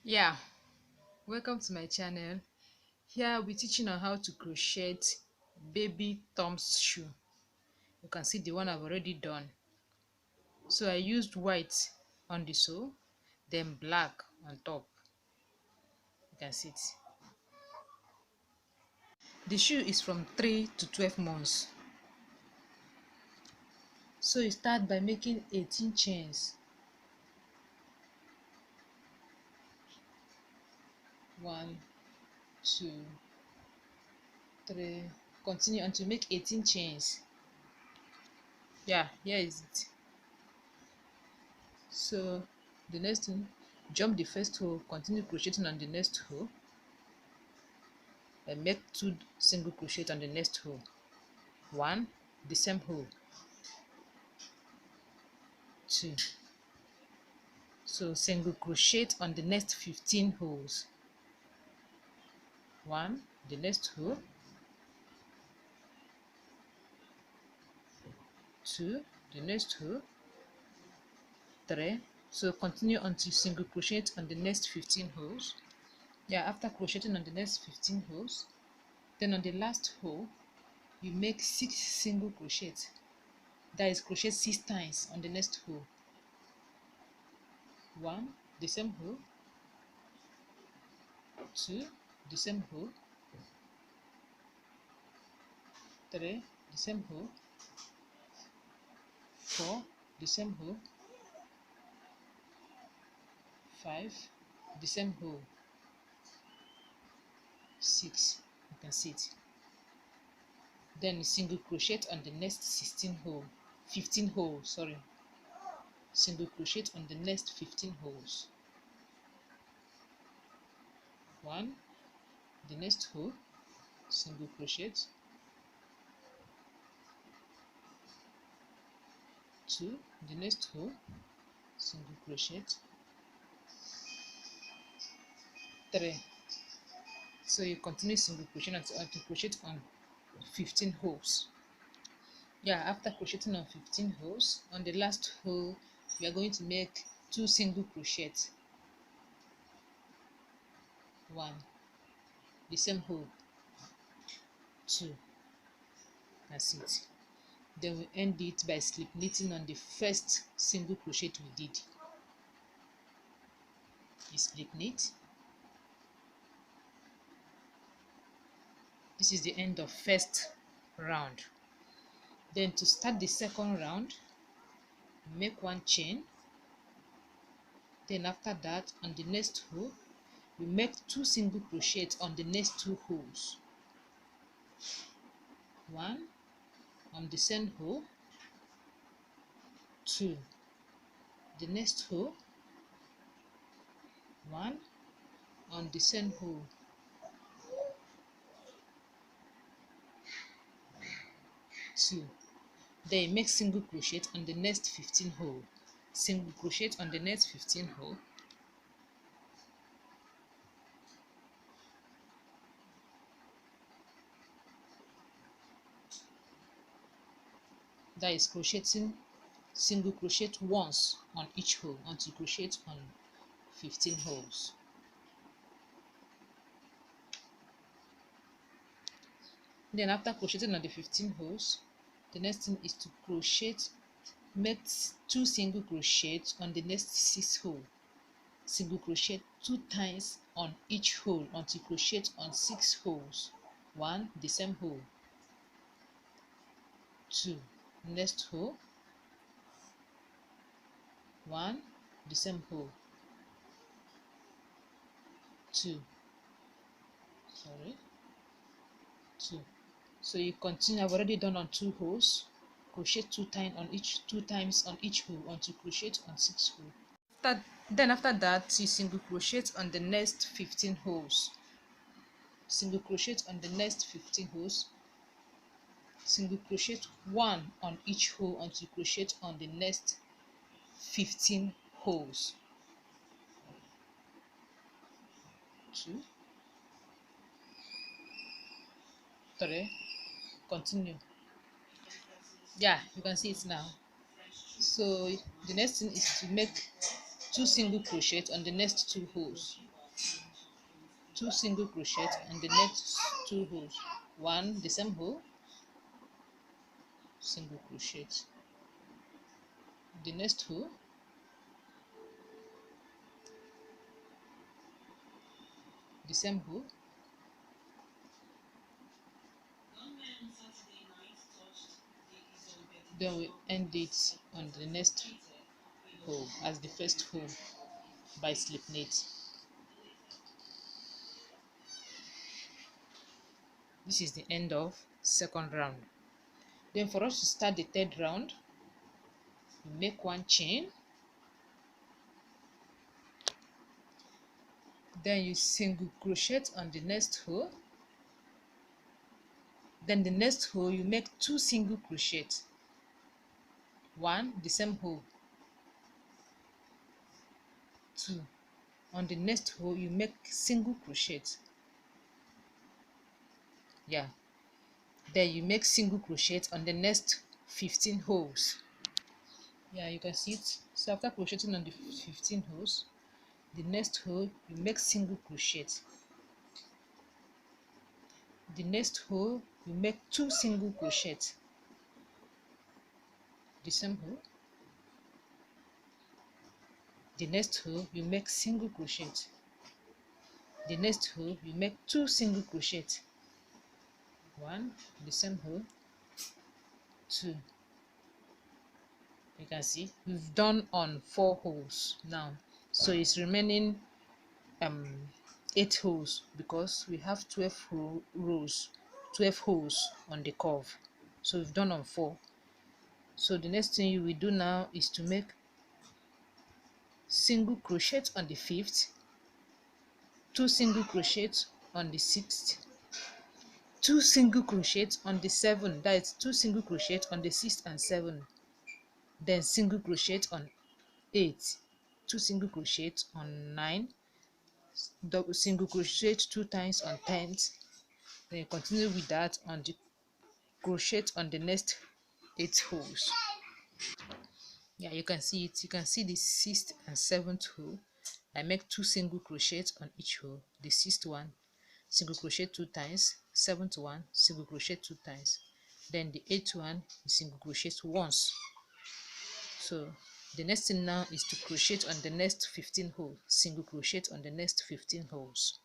Yeah, welcome to my channel. Here I'll be teaching on how to crochet baby Tom's shoe. You can see the one I've already done. So I used white on the sole, then black on top. You can see it. The shoe is from 3 to 12 months. So you start by making 18 chains. 1, 2, 3. Continue until you make 18 chains. Yeah, here is it. So the next thing, jump the first hole, continue crocheting on the next hole, and make 2 single crochet on the next hole. 1, the same hole, 2. So single crochet on the next 15 holes. 1, the next hole, 2, the next hole, 3. So continue until single crochet on the next 15 holes. Yeah, after crocheting on the next 15 holes, then on the last hole you make 6 single crochets. That is, crochet 6 times on the next hole. 1, the same hole, 2, the same hole, 3, the same hole, 4, the same hole, 5, the same hole, 6. You can see it. Then single crochet on the next 15 holes, sorry. Single crochet on the next 15 holes. 1, the next hole, single crochet, 2, the next hole, single crochet, 3. So you continue single crochet until crochet on 15 holes. Yeah, after crocheting on 15 holes, on the last hole we are going to make 2 single crochets. 1, the same hole, 2. That's it. Then we end it by slip knitting on the first single crochet we did. You slip knit. This is the end of first round. Then to start the second round, make 1 chain. Then after that, on the next hole we make 2 single crochets on the next 2 holes. 1 on the same hole, 2, the next hole, 1 on the same hole, 2. Then you make single crochet on the next 15 hole. Single crochet on the next 15 hole, that is crocheting single crochet once on each hole until you crochet on 15 holes. Then after crocheting on the 15 holes, the next thing is to crochet, make 2 single crochets on the next 6 hole. Single crochet 2 times on each hole until you crochet on 6 holes. 1, the same hole, 2, next hole, 1, the same hole, 2, 2. So you continue. I've already done on 2 holes. Crochet 2 times on each hole until you crochet on 6 holes. Then after that, you single crochet on the next 15 holes. Single crochet on the next 15 holes. Single crochet 1 on each hole until you crochet on the next 15 holes. 2, 3. Continue. Yeah, you can see it now. So the next thing is to make 2 single crochet on the next 2 holes. 2 single crochet in the next 2 holes. One, the same hole, single crochet, the next hole, the same hole, then we end it on the next hole as the first hole by slip knit. This is the end of second round. Then for us to start the third round, you make one chain, then you single crochet on the next hole, then the next hole you make 2 single crochet, one, the same hole, 2. On the next hole you make single crochet, yeah, then you make single crochet on the next 15 holes. Yeah, you can see it. So after crocheting on the 15 holes, the next hole you make single crochet, the next hole you make 2 single crochet, the same hole, the next hole you make single crochet, the next hole you make 2 single crochet, one, the same hole, 2. You can see we've done on 4 holes now, so it's remaining 8 holes because we have 12 rows, 12 holes on the curve, so we've done on 4. So the next thing you will do now is to make single crochet on the 5th, 2 single crochet on the 6th, 2 single crochet on the 7th, that is 2 single crochet on the 6th and 7th, then single crochet on 8, 2 single crochet on 9, double single crochet 2 times on 10th, then you continue with that on the crochet on the next 8 holes. Yeah, you can see it. You can see the 6th and 7th hole. I make 2 single crochets on each hole. The 6th one, single crochet 2 times, 7th one, single crochet 2 times, then the 8th one, single crochet once. So the next thing now is to crochet on the next 15 holes, single crochet on the next 15 holes.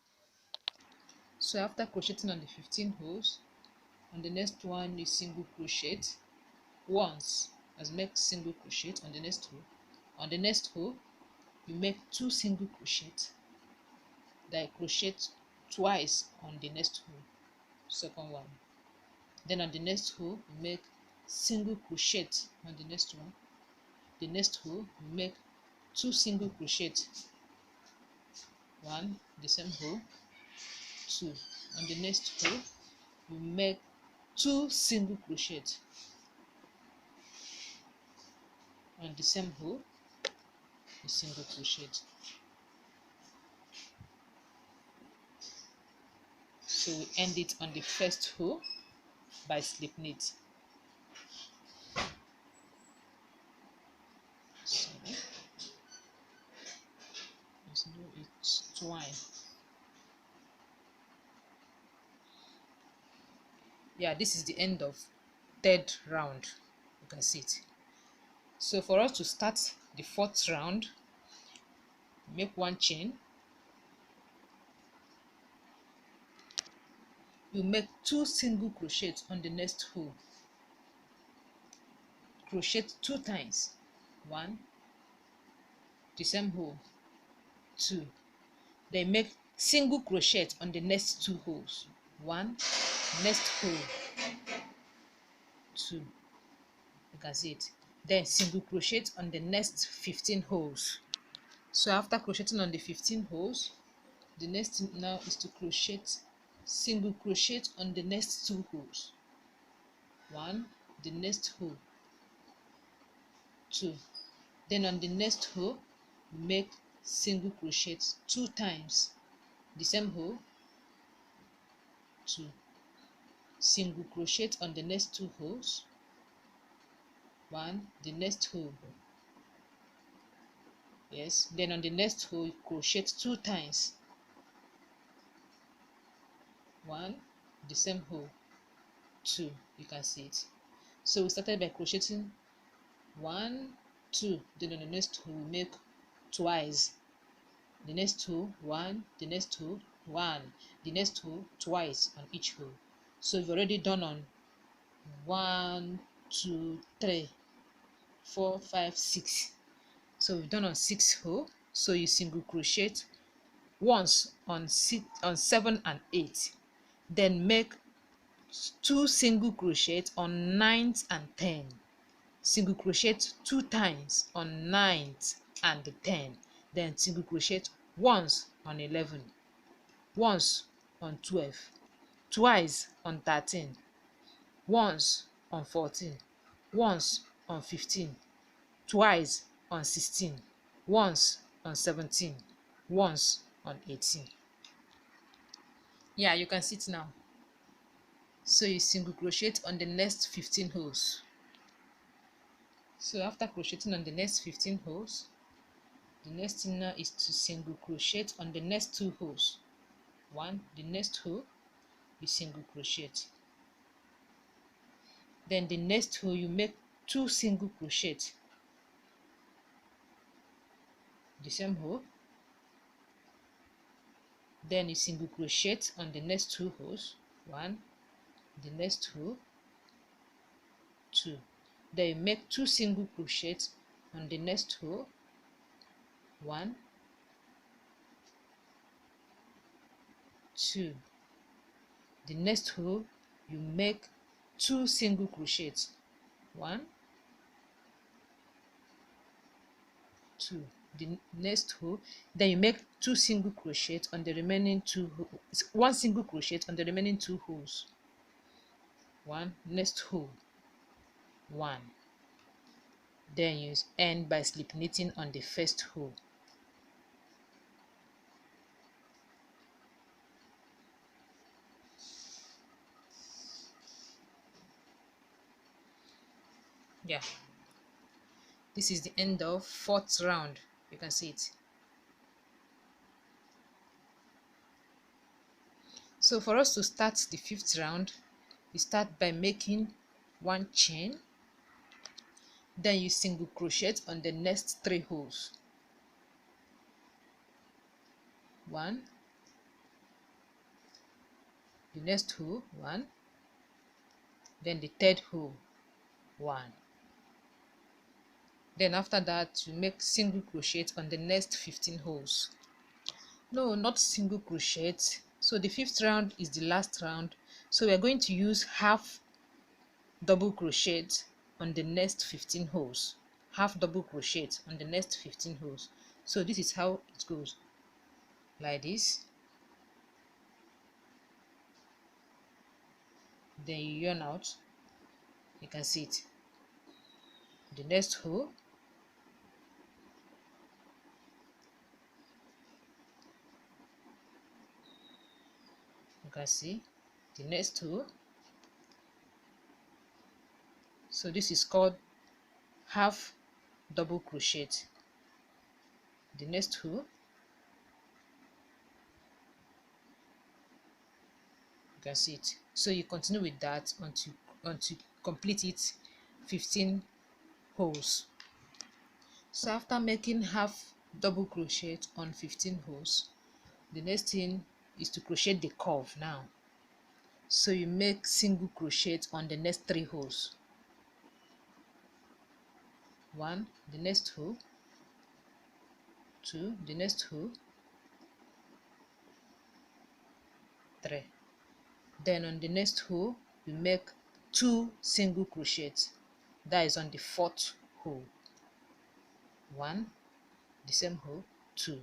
So after crocheting on the 15 holes, on the next one you single crochet once, as make single crochet on the next hole. On the next hole you make 2 single crochet, then crochet twice on the next hole, second one. Then on the next hole you make single crochet on the next one. The next hole you make 2 single crochet, one, the same hole, 2. On the next hole you make 2 single crochet, on the same hole, a single crochet. So we end it on the first hole by slip knit. Sorry, let's do it twice. Yeah, this is the end of third round. You can see it. So for us to start the fourth round, make one chain, you make 2 single crochets on the next hole, crochet 2 times, 1, the same hole, 2, then make single crochet on the next 2 holes, 1, next hole, 2. You can see it. Then single crochet on the next 15 holes. So after crocheting on the 15 holes, the next thing now is to crochet single crochet on the next 2 holes, 1, the next hole, 2. Then on the next hole make single crochet 2 times, the same hole, 2, single crochet on the next 2 holes, 1, the next hole, yes, then on the next hole you crochet 2 times, 1, the same hole, 2. You can see it. So we started by crocheting 1, 2, then on the next hole we make twice, the next hole 1, the next hole 1, the next hole twice on each hole. So we've already done on 1, 2, 3, 4, 5, 6. So we've done on 6 hole. So you single crochet once on 7 and 8, then make 2 single crochet on 9th and 10, single crochet 2 times on 9th and 10, then single crochet once on 11, once on 12, twice on 13, once on 14, once on 15, twice on 16, once on 17, once on 18. Yeah, you can see it now. So you single crochet on the next 15 holes. So after crocheting on the next 15 holes, the next thing now is to single crochet on the next 2 holes. One, the next hole you single crochet, then the next hole you make 2 single crochet, the same hole, then you single crochet on the next 2 holes. 1, the next hole, 2, then you make 2 single crochet on the next hole. 1, 2, the next hole you make 2 single crochet. 1, 2, the next hole, then you make 2 single crochet on the remaining 2 holes, 1 single crochet on the remaining 2 holes. 1, next hole, 1, then you end by slip knitting on the first hole. Yeah, this is the end of 4th round. You can see it. So for us to start the 5th round, you start by making 1 chain, then you single crochet on the next 3 holes. 1, the next hole, 1, then the 3rd hole, 1. Then after that you make single crochet on the next 15 holes. No, not single crochet. So the 5th round is the last round, so we are going to use half double crochet on the next 15 holes, half double crochet on the next 15 holes. So this is how it goes, like this. Then you yarn out, you can see it, the next hole, you can see the next hole. So this is called half double crochet, the next hole, you can see it. So you continue with that until complete it 15 holes. So after making half double crochet on 15 holes, the next thing is to crochet the curve now. So you make single crochet on the next 3 holes. 1, the next hole, 2, the next hole, 3. Then on the next hole you make 2 single crochets, that is on the 4th hole. 1, the same hole, 2.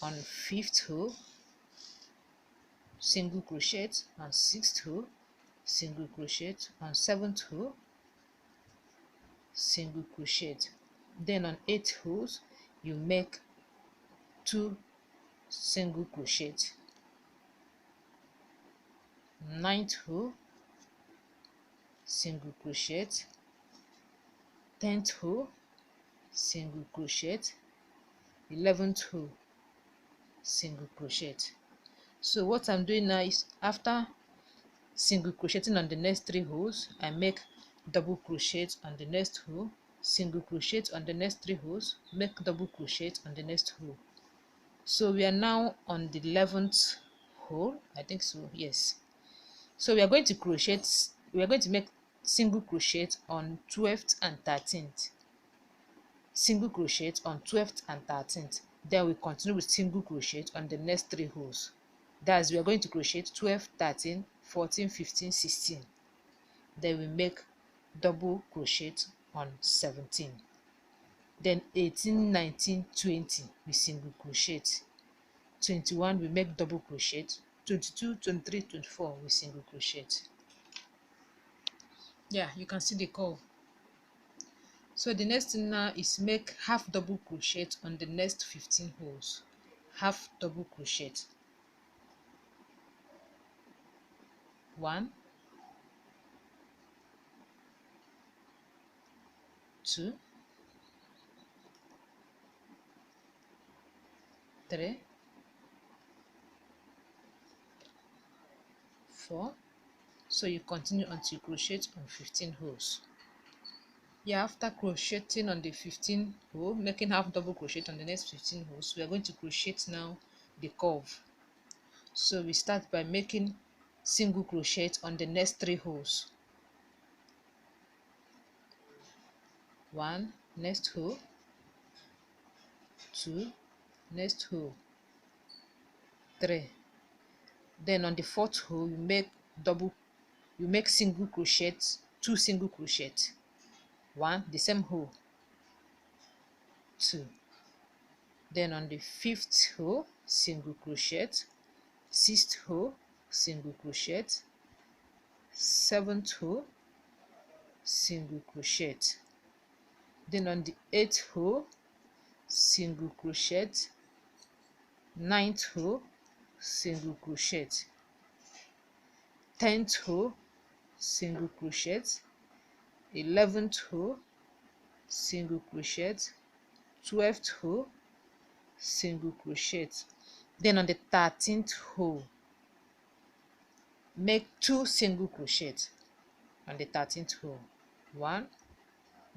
On 5th hole, single crochet, on 6th hole, single crochet, on 7th hole, single crochet. Then on 8 holes you make 2 single crochet. 9th hole, single crochet, 10th hole, single crochet, 11th hole, single crochet. So what I'm doing now is, after single crocheting on the next 3 holes, I make double crochet on the next hole, single crochet on the next 3 holes, make double crochet on the next hole. So we are now on the 11th hole, I think so, yes. So we are going to make single crochet on 12th and 13th, single crochet on 12th and 13th. Then we continue with single crochet on the next 3 holes. That's, we are going to crochet 12, 13, 14, 15, 16. Then we make double crochet on 17. Then 18, 19, 20 we single crochet. 21 we make double crochet. 22, 23, 24 we single crochet. Yeah, you can see the curve. So the next thing now is make half double crochet on the next 15 holes. Half double crochet. 1, 2, 3, 4. So you continue until you crochet on 15 holes. Yeah, after crocheting on the 15 hole, making half double crochet on the next 15 holes, we are going to crochet now the curve. So we start by making single crochet on the next 3 holes. 1, next hole, 2, next hole, 3. Then on the 4th hole, you make single crochet, 2 single crochet. 1, the same hole, 2. Then on the 5th hole, single crochet. 6th hole, single crochet. 7th hole, single crochet. Then on the 8th hole, single crochet. 9th hole, single crochet. 10th hole, single crochet. 11th hole, single crochet. 12th hole, single crochet. Then on the 13th hole, make 2 single crochet on the 13th hole. 1,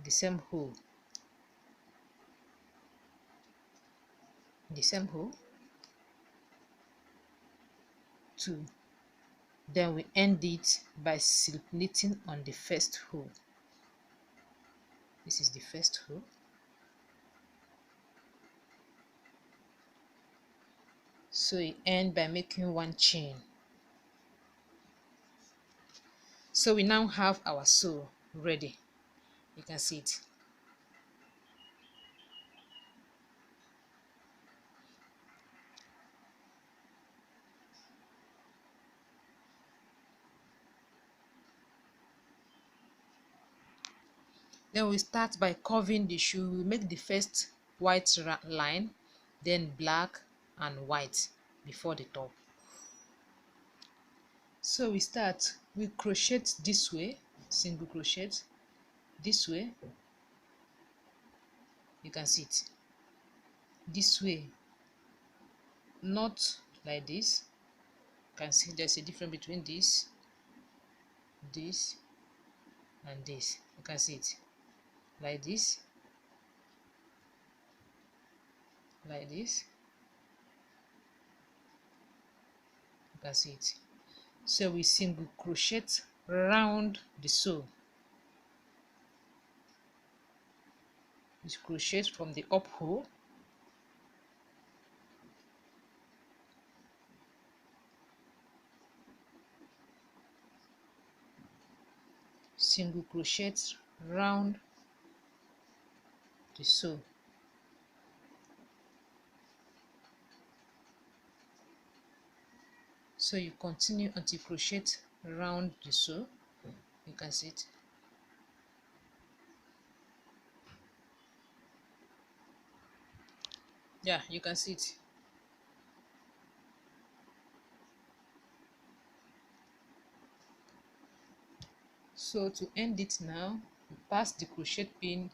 the same hole, the same hole, 2. Then we end it by slip knitting on the first hole. This is the first hole. So you end by making 1 chain. So we now have our sew ready. You can see it. Then we start by curving the shoe. We make the first white line, then black and white before the top. So we start, we crochet this way, single crochet this way. You can see it this way, not like this. You can see there's a difference between this and this. You can see it like this, like this. You can see it. So we single crochet round the sew. We crochet from the up hole, single crochet round the sew. So you continue until you crochet round the sew. You can see it. Yeah, you can see it. So to end it now, we pass the crochet pin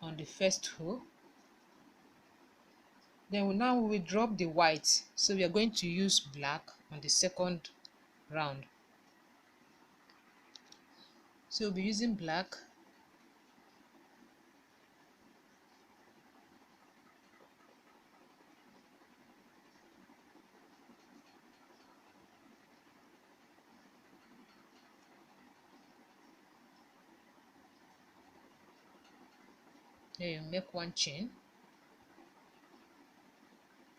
on the first hole, Then now we will drop the white, so we are going to use black on the second round. So we'll be using black. Then you make one chain,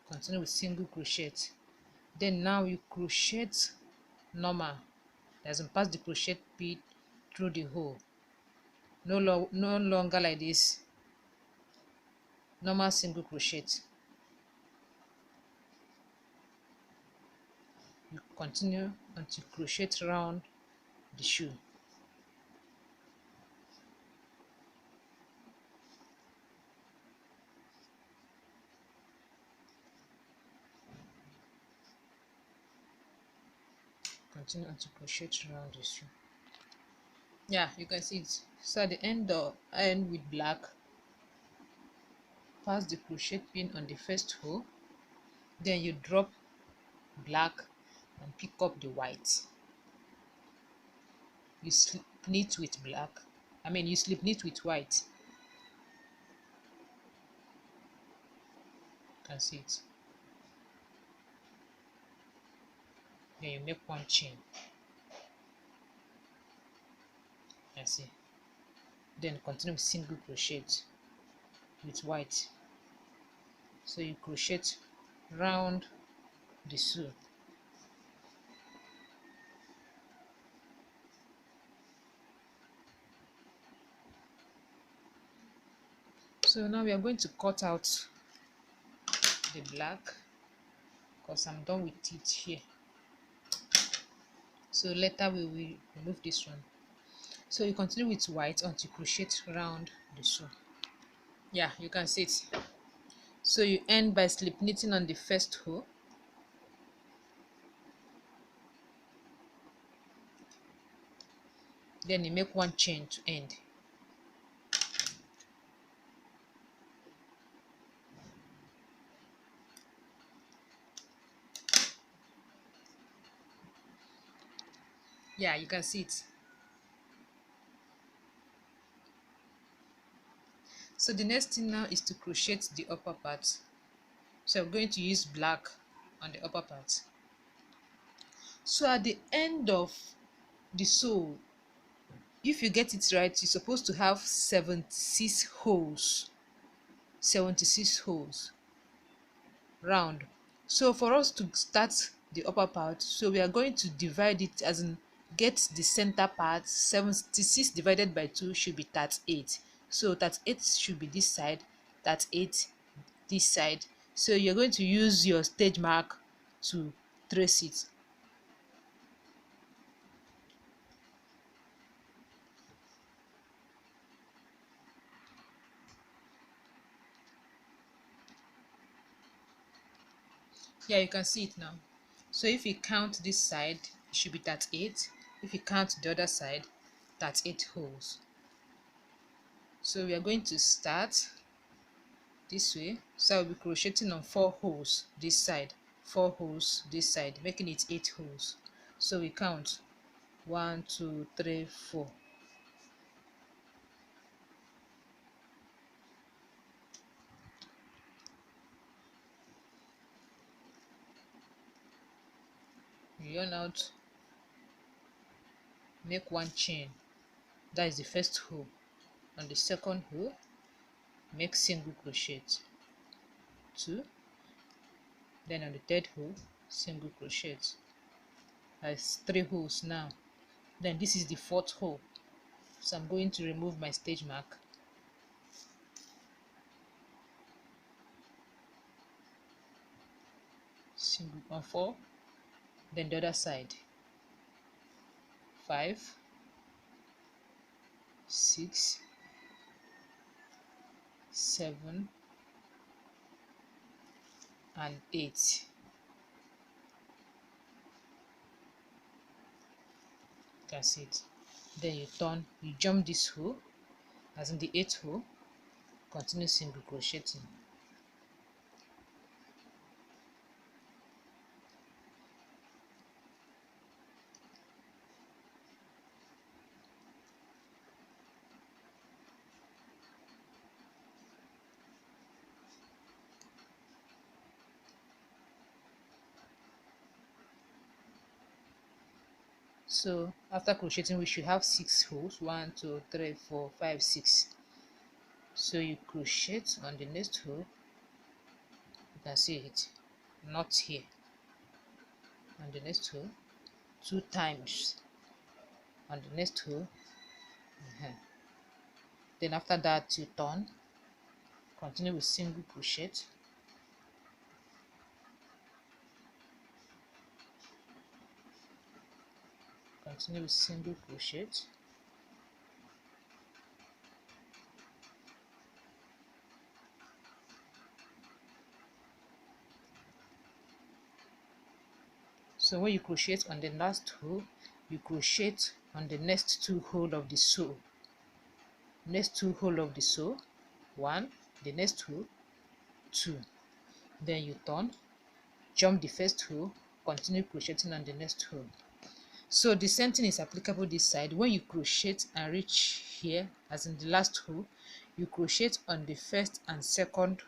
continue with single crochet. Then now you crochet normal, as in pass the crochet bead through the hole. No longer like this, normal single crochet. You continue until crochet round the shoe. Continue until crochet around the shoe. Yeah, you can see it. So at the end with black, pass the crochet pin on the first hole, then you drop black and pick up the white. You slip knit with black, you slip knit with white. You can see it. Then you make one chain. I see. Then continue with single crochet with white. So you crochet round the sew. So now we are going to cut out the black because I'm done with it here. So later we will remove this one. So you continue with white until crochet round the sew. Yeah, you can see it. So you end by slip knitting on the first hole. Then you make one chain to end. Yeah, you can see it. So the next thing now is to crochet the upper part. So I'm going to use black on the upper part. So at the end of the sew, if you get it right, you're supposed to have 76 holes. 76 holes round. So for us to start the upper part, so we are going to divide it, as in get the center part. 76 divided by 2 should be 38. So 38 should be this side, 38 this side. So you're going to use your stage mark to trace it. Yeah, you can see it now. So if you count this side, it should be 38. If you count the other side, 38 holes. So we are going to start this way. So I'll be crocheting on 4 holes this side, 4 holes this side, making it 8 holes. So we count 1 2 3 4. You yarn out, make one chain. That is the first hole. On the second hole, make single crochet 2. Then on the third hole, single crochet. That's 3 holes now. Then this is the fourth hole. So I'm going to remove my stage mark. Single on 4. Then the other side. 5, 6, 7, and 8. That's it. Then you turn, you jump this hole, as in the 8th hole, continue single crocheting. So after crocheting we should have 6 holes. 1 2 3 4 5 6. So you crochet on the next hole, you can see it, not here, on the next hole 2 times, on the next hole. Then after that you turn, continue with single crochet, continue with single crochet, so when you crochet on the last hole, you crochet on the next 2 holes of the sew, next 2 holes of the sew, 1, the next hole 2, then you turn, jump the first hole, continue crocheting on the next hole. So the same thing is applicable this side. When you crochet and reach here, as in the last hole, you crochet on the first and second,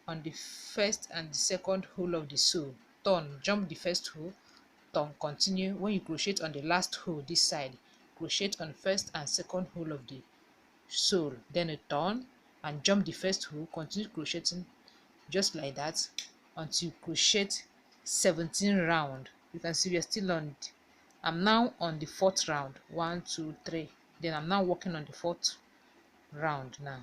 on the first and the second hole of the sew, turn, jump the first hole, turn, continue. When you crochet on the last hole this side, crochet on first and second hole of the sew, then a turn and jump the first hole, continue crocheting just like that until you crochet 17 round. You can see we are still on, I'm now on the 4th round, 1 2 3, then I'm now working on the 4th round now.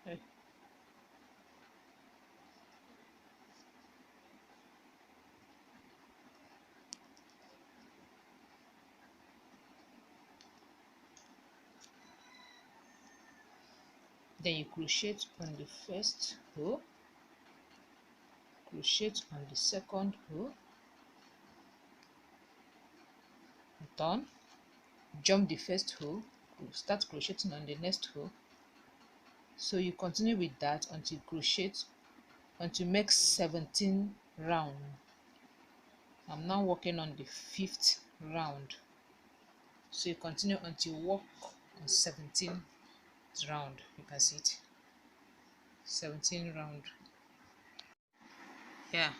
Okay. Then you crochet on the first row, crochet on the second row, turn, jump the first row, start crocheting on the next row. So you continue with that until crochet, until make 17 round. I'm now working on the 5th round. So you continue until you work on 17th round. You can see it, 17 round. Yeah,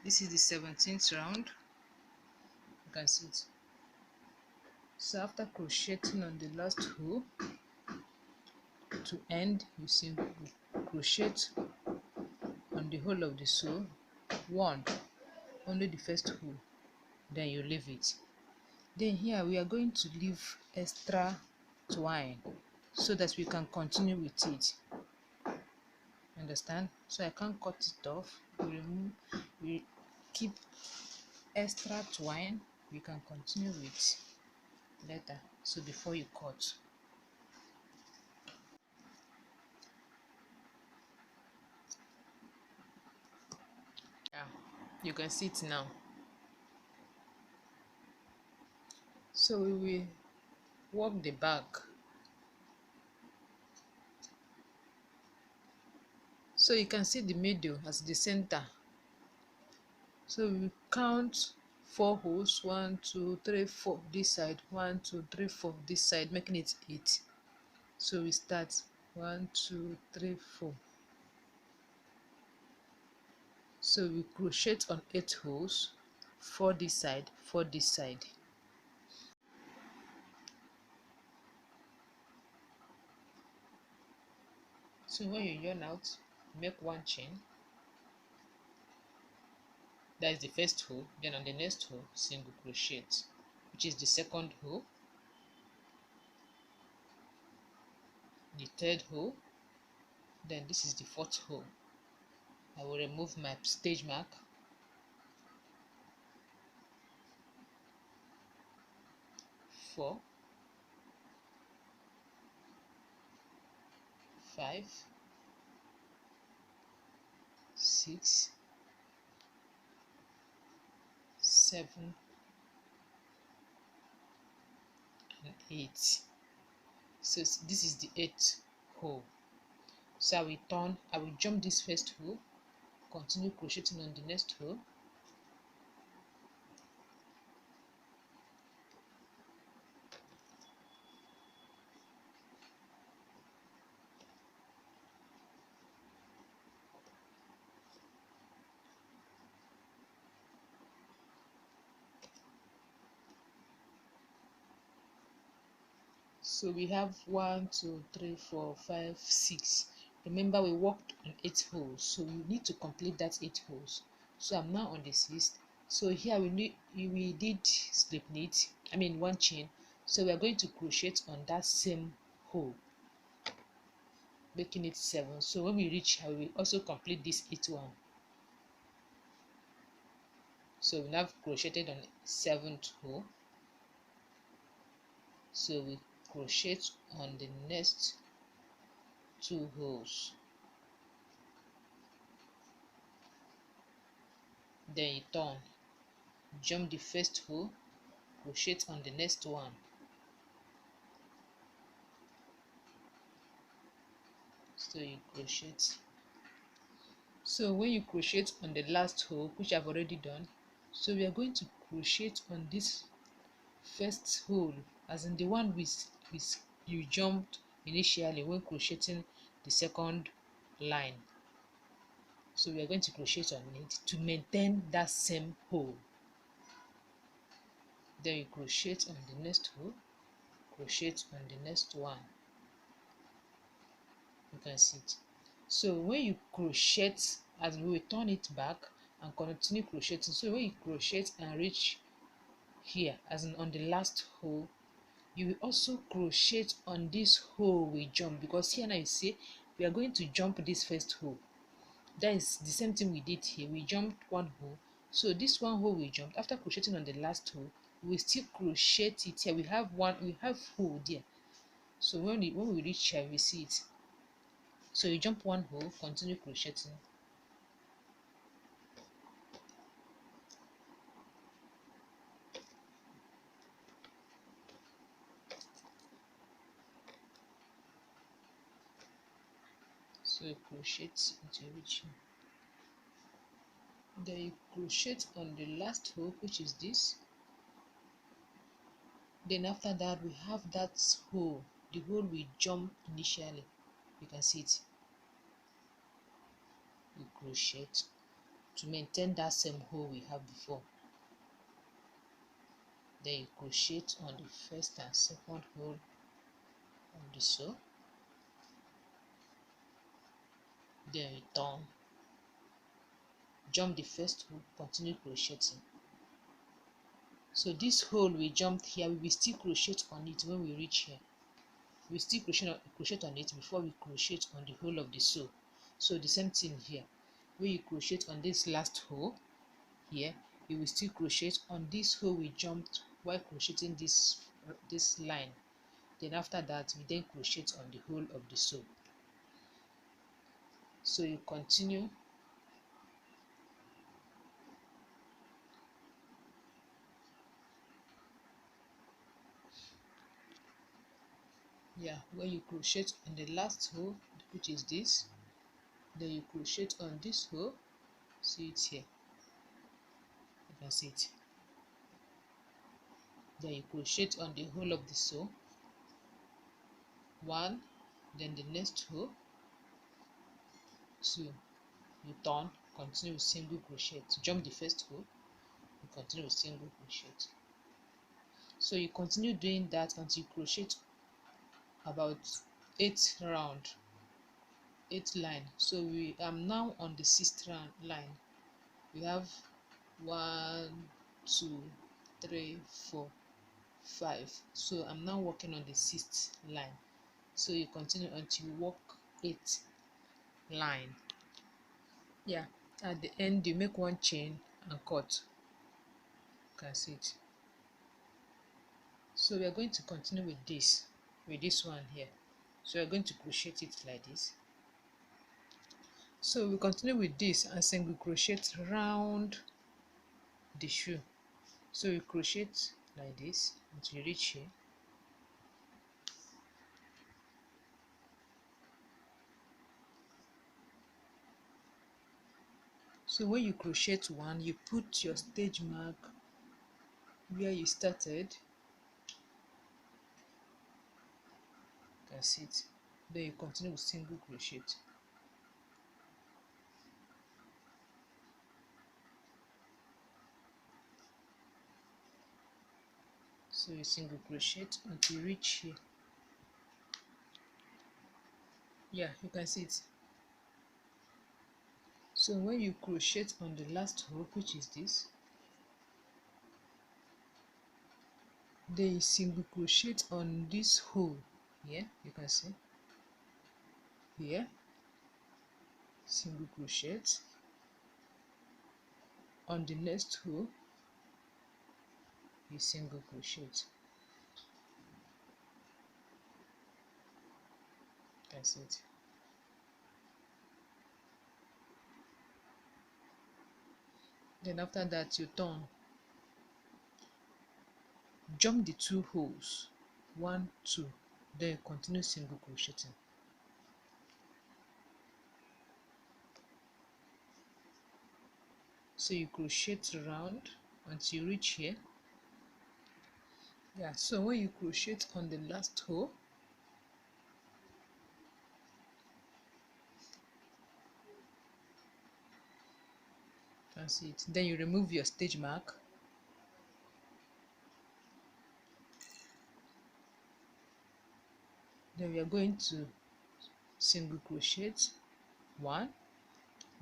this is the 17th round. You can see it. So after crocheting on the last row to end, you simply crochet on the whole of the sew, 1, only the first row, then you leave it. Then here we are going to leave extra twine so that we can continue with it. Understand? So I can't cut it off. We keep extra twine, we can continue with later. So before you cut, yeah, you can see it now. So we will work the back. So you can see the middle as the center. So we will count 4 holes, 1 2 3 4 this side, 1 2 3 4 this side, making it 8. So we start 1 2 3 4. So we crochet on 8 holes, 4 this side, 4 this side. So when you yarn out, make 1 chain. That is the first hole. Then on the next hole, single crochet, which is the second hole, the third hole, then this is the 4th hole. I will remove my stage mark. 4 5 6 7 and 8. So this is the 8th hole. So I will jump this first hole, continue crocheting on the next hole, so we have 1 2 3 4 5 6. Remember we worked on 8 holes, so you need to complete that 8 holes. So I'm now on the 6th. So here we did slip knit, I mean one chain, so we are going to crochet on that same hole, making it 7. So when we reach here, we will also complete this 8th one. So we now crocheted on 7th hole, so we crochet on the next 2 holes, then you turn, jump the first hole, crochet on the next one, so you crochet. So when you crochet on the last hole, which I've already done, so we are going to crochet on this first hole, as in the one with you jumped initially when crocheting the second line. So we are going to crochet on it to maintain that same hole. Then you crochet on the next hole, crochet on the next one. You can see it. So when you crochet, as we will turn it back and continue crocheting, so when you crochet and reach here, as in on the last hole, you will also crochet on this hole we jump, because here now you see we are going to jump this first hole. That is the same thing we did here. We jumped one hole, so this one hole we jumped, after crocheting on the last hole, we still crochet it here. We have hole there, so when we reach here, we see it. So you jump one hole, continue crocheting, so you crochet until you reach here. Then you crochet on the last hole, which is this. Then after that, we have that hole, the hole we jumped initially. You can see it. You crochet to maintain that same hole we have before. Then you crochet on the first and second hole of the sew. Then you turn, jump the first hole, continue crocheting. So this hole we jumped here, we will still crochet on it when we reach here. We still crochet on it before we crochet on the hole of the sew. So the same thing here. When you crochet on this last hole here, you will still crochet on this hole we jumped while crocheting this line. Then after that, we then crochet on the hole of the sew. So you continue. Yeah, when you crochet on the last hole, which is this, then you crochet on this hole. See it here. You can see it. Then you crochet on the hole of the sew, one, then the next hole, two, you turn, continue with single crochet, jump the first hole, you continue with single crochet. So you continue doing that until you crochet about 8 line. So we am now on the 6th line. We have 1 2 3 4 5. So I'm now working on the 6th line. So you continue until you work 8 line. Yeah, at the end you make one chain and cut. You can see it. So we are going to continue with this one here. So we are going to crochet it like this. So we continue with this and single crochet round the shoe. So you crochet like this until you reach here. So when you crochet one, you put your stitch mark where you started. That's it. Then you continue with single crochet. So you single crochet until you reach here. Yeah, you can see it. So when you crochet on the last row, which is this, then you single crochet on this hole here. You can see here, single crochet on the next row, you single crochet. That's it. Then after that, you turn, jump the two holes, 1 2, then continue single crocheting. So you crochet around until you reach here. Yeah, so when you crochet on the last hole, that's it. Then you remove your stitch mark. Then we are going to single crochet 1,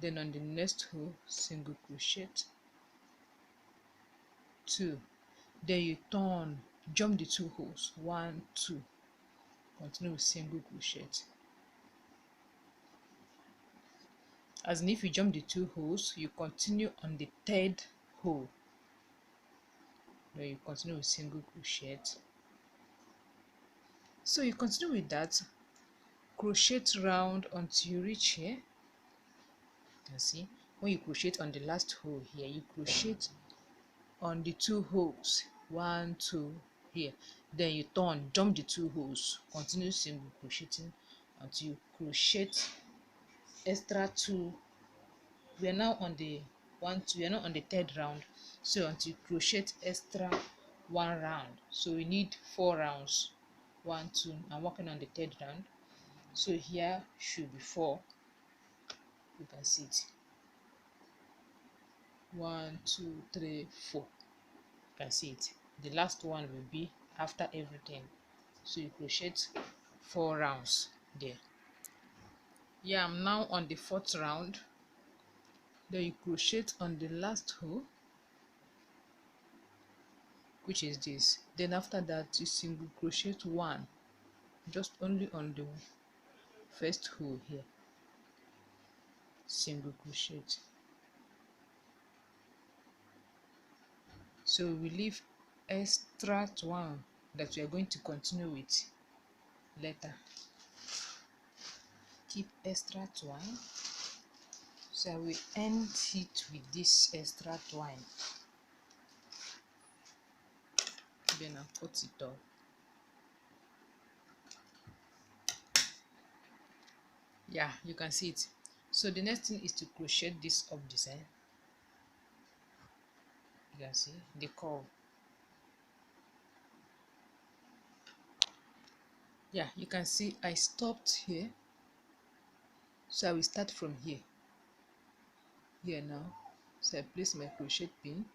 then on the next hole single crochet 2, then you turn, jump the two holes, 1 2, continue with single crochet. As in, if you jump the two holes, you continue on the third hole, then you continue with single crochet. So you continue with that, crochet round until you reach here. You can see when you crochet on the last hole here, you crochet on the two holes, 1 2 here, then you turn, jump the two holes, continue single crocheting until you crochet extra 2. We are now on the 1 2, we are now on the third round, so until you crochet extra 1 round, so we need 4 rounds. 1 2, I'm working on the third round, so here should be 4. You can see it, 1 2 3 4. You can see it. The last one will be after everything, so you crochet 4 rounds there. Yeah, I'm now on the 4th round. Then you crochet on the last hole, which is this. Then after that, you single crochet 1, just only on the first hole here, single crochet. So we leave extra 1 that we are going to continue with later. Keep extra twine, so I will end it with this extra twine. Then I'll cut it off. Yeah, you can see it. So the next thing is to crochet this up design. You can see the curve. Yeah, you can see I stopped here, so I will start from here now. So I place my crochet pin,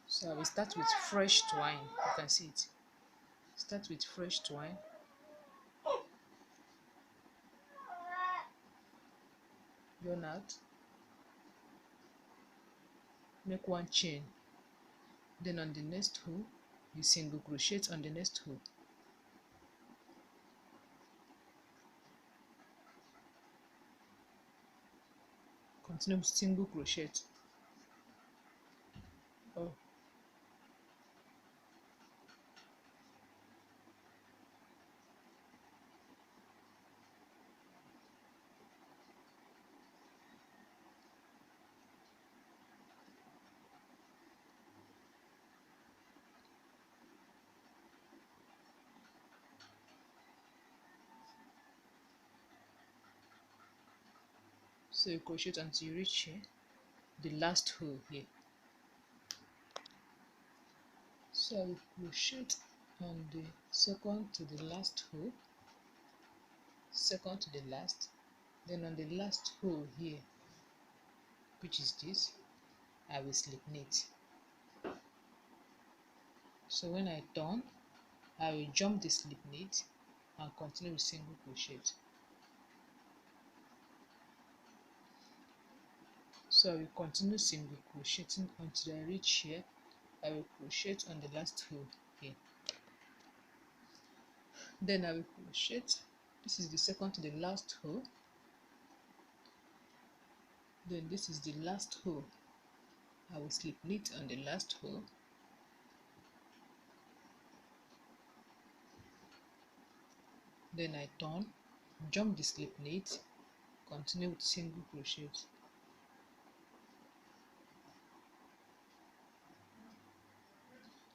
so I will start with fresh twine. You can see it. Start with fresh twine, yarn out, make 1 chain, then on the next hole you single crochet on the next hole, continue single crochet. Oh, So you crochet until you reach here, the last hole here. So I will crochet on the second to the last hole, second to the last, then on the last hole here, which is this, I will slip knit. So when I turn, I will jump the slip knit and continue with single crochet. So I will continue single crocheting until I reach here. I will crochet on the last hole here. Then I will crochet. This is the second to the last hole. Then this is the last hole. I will slip knit on the last hole. Then I turn, jump the slip knit, continue with single crochet.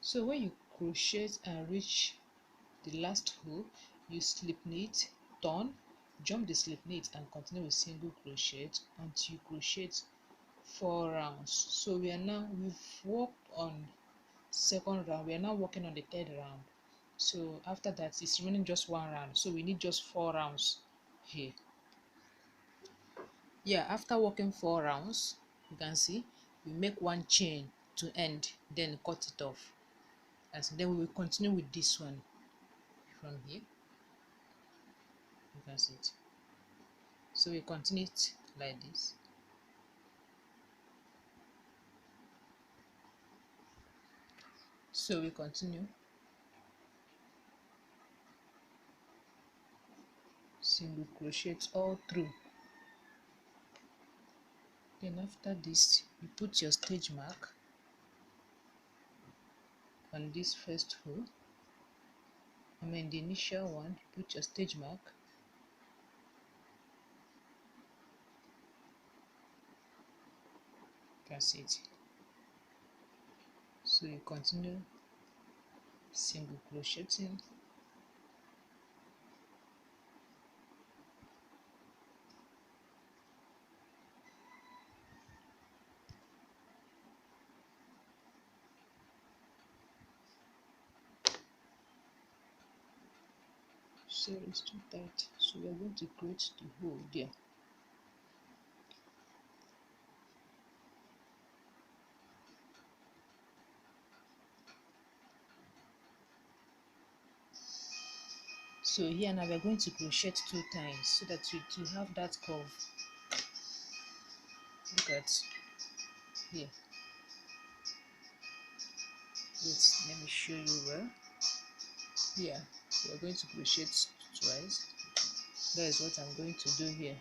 So when you crochet and reach the last hole, you slip knit, turn, jump the slip knit and continue with single crochet until you crochet 4 rounds. So we've worked on second round, we are now working on the third round. So after that it's remaining just 1 round, so we need just 4 rounds here. Yeah, after working 4 rounds, you can see we make 1 chain to end, then cut it off, and so then we will continue with this one from here. You can see it. So we continue it like this. So we continue single crochet all through. Then after this, you put your stitch mark on this first hole. The initial one, you put your stitch mark. You can see it. So you continue single crocheting. So it's too tight, so we are going to create the hole there. So here now we are going to crochet 2 times so that to have that curve. Look at here. Wait, let me show you well. Here we are going to crochet twice. That is what I'm going to do here.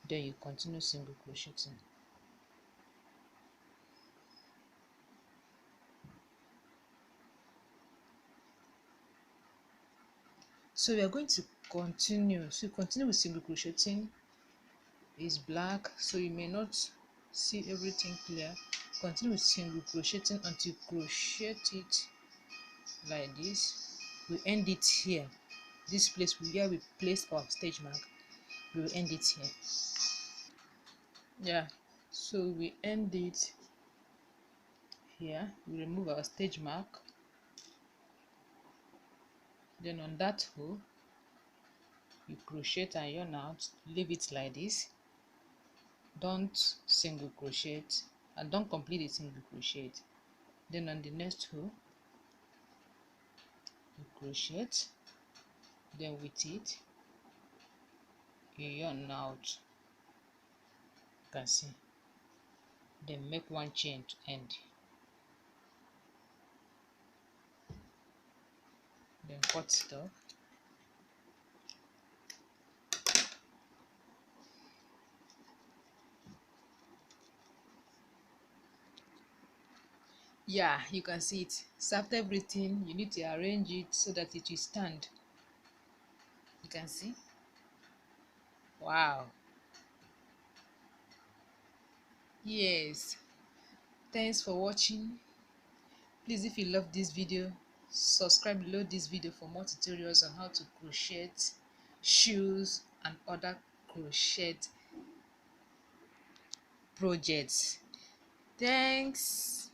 Then you continue single crocheting. So we are going to continue. So continue with single crocheting. Is black, so you may not see everything clear. Continue with single crocheting until you crochet it like this. We end it here. This place where we place our stitch mark, we will end it here. Yeah, so we end it here. We remove our stitch mark. Then on that hole, you crochet and yarn out. Leave it like this. Don't single crochet and don't complete the single crochet. Then on the next hole, you crochet. Then with it, you yarn out. You can see. Then make 1 chain to end. Then cut it off. Yeah, you can see it. So after everything, you need to arrange it so that it will stand. You can see. Wow. Yes. Thanks for watching. Please, if you love this video, subscribe below this video for more tutorials on how to crochet shoes and other crochet projects. Thanks.